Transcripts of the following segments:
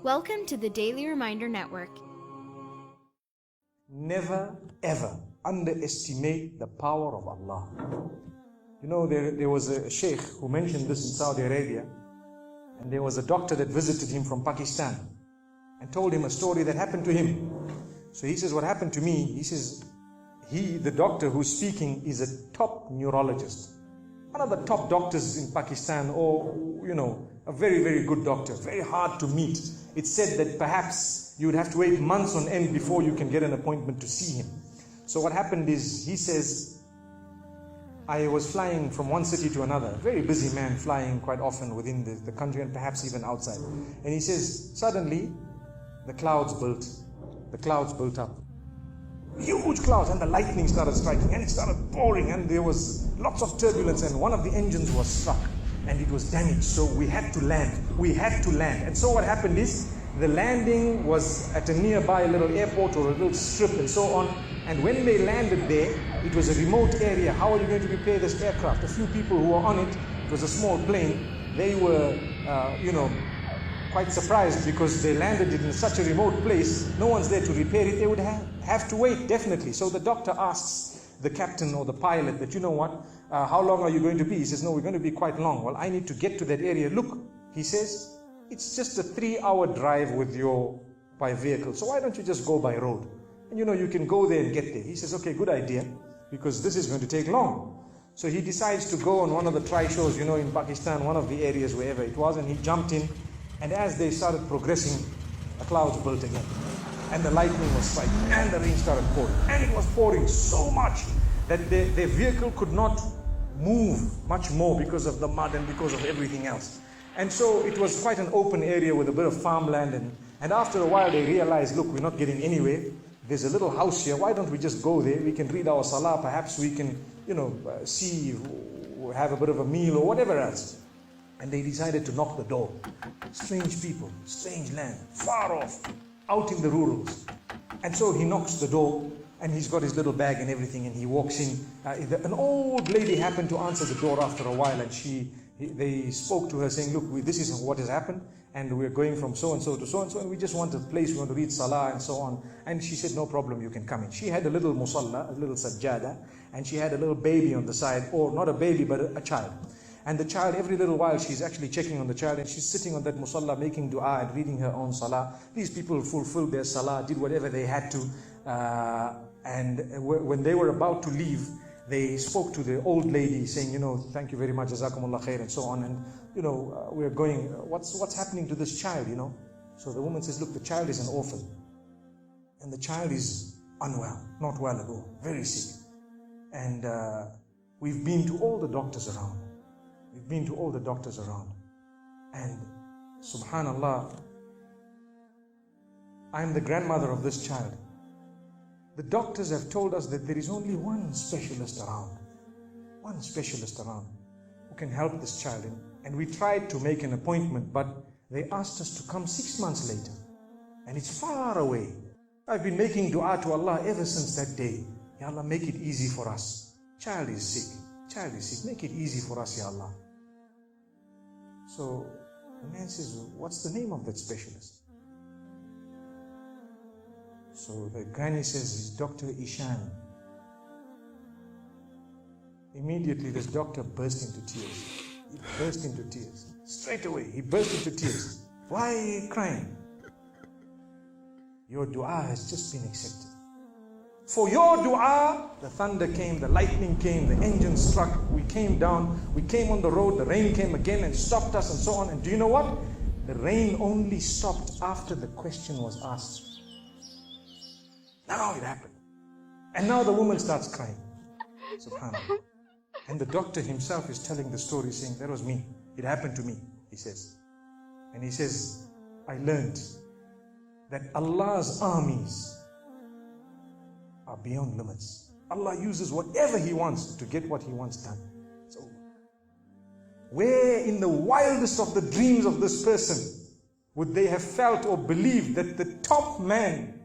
Welcome to the Daily Reminder Network. Never ever underestimate the power of Allah. You know, there was a sheikh who mentioned this in Saudi Arabia, and there was a doctor that visited him from Pakistan and told him a story that happened to him. So he says, what happened to me, he says, the doctor who's speaking is a top neurologist, one of the top doctors in Pakistan, or, you know, a very, very good doctor, very hard to meet. It's said that perhaps you would have to wait months on end before you can get an appointment to see him. So what happened is, he says, I was flying from one city to another, a very busy man, flying quite often within the country and perhaps even outside. And he says, suddenly the clouds built up. Huge clouds, and the lightning started striking, and it started pouring, and there was lots of turbulence, and one of the engines was struck and it was damaged. So we had to land. And so what happened is, the landing was at a nearby little airport or a little strip and so on. And when they landed there, it was a remote area. How are you going to repair this aircraft? A few people who were on it, it was a small plane, they were, quite surprised because they landed it in such a remote place. No one's there to repair it. They would have to wait, definitely. So the doctor asks the captain or the pilot that, you know what, how long are you going to be? He says, no, we're going to be quite long. Well, I need to get to that area. Look, he says, it's just a 3-hour drive by vehicle. So why don't you just go by road? And you can go there and get there. He says, okay, good idea, because this is going to take long. So he decides to go on one of the tri-shows, in Pakistan, one of the areas, wherever it was, and he jumped in. And as they started progressing, the clouds built again. And the lightning was striking, and the rain started pouring. And it was pouring so much that their vehicle could not move much more because of the mud and because of everything else. And so it was quite an open area with a bit of farmland. And after a while they realized, look, we're not getting anywhere. There's a little house here. Why don't we just go there? We can read our salah. Perhaps we can, see, have a bit of a meal or whatever else. And they decided to knock the door. Strange people, strange land, far off, out in the rurals. And so he knocks the door, and he's got his little bag and everything, and he walks in. An old lady happened to answer the door after a while, and they spoke to her saying, look, this is what has happened, and we're going from so-and-so to so-and-so, and we just want a place, we want to read salah and so on. And she said, no problem, you can come in. She had a little musalla, a little sajjada, and she had a little baby on the side, or not a baby, but a child. And the child, every little while, she's actually checking on the child, and she's sitting on that musalla, making dua and reading her own salah. These people fulfilled their salah, did whatever they had to. And when they were about to leave, they spoke to the old lady saying, thank you very much, jazakumullah khair, and so on. And, we're going, what's happening to this child, So the woman says, look, the child is an orphan. And the child is unwell, not well at all, very sick. And we've been to all the doctors around. And subhanallah, I'm the grandmother of this child. The doctors have told us that there is only one specialist around who can help this child. And we tried to make an appointment, but they asked us to come 6 months later. And it's far away. I've been making dua to Allah ever since that day. Ya Allah, make it easy for us. Child is sick. Make it easy for us, Ya Allah. So the man says, what's the name of that specialist? So the granny says, it's Dr. Ishan. Immediately this doctor burst into tears. Straight away, he burst into tears. Why are you crying? Your dua has just been accepted. For your dua, the thunder came, the lightning came, the engine struck, we came down, we came on the road, the rain came again and stopped us and so on. And do you know what? The rain only stopped after the question was asked. Now it happened. And now the woman starts crying. SubhanAllah. And the doctor himself is telling the story, saying, that was me. It happened to me, he says. And he says, I learned that Allah's armies are beyond limits. Allah uses whatever He wants to get what He wants done. So, where in the wildest of the dreams of this person would they have felt or believed that the top man,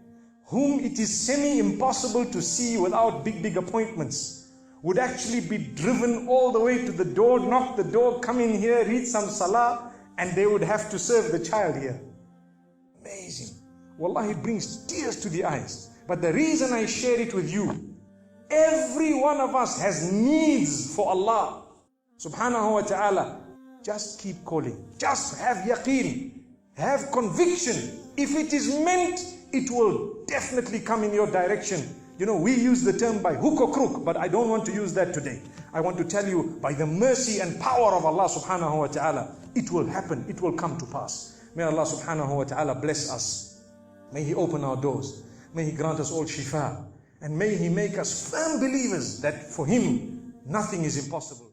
whom it is semi-impossible to see without big appointments, would actually be driven all the way to the door, knock the door, come in here, read some salah, and they would have to serve the child here. Amazing. Wallahi, it brings tears to the eyes. But the reason I share it with you, every one of us has needs for Allah subhanahu wa ta'ala. Just keep calling. Just have yaqeen. Have conviction. If it is meant, it will definitely come in your direction. You know, we use the term by hook or crook, but I don't want to use that today. I want to tell you, by the mercy and power of Allah subhanahu wa ta'ala, it will happen, it will come to pass. May Allah subhanahu wa ta'ala bless us. May He open our doors. May He grant us all shifa. And may He make us firm believers that for Him, nothing is impossible.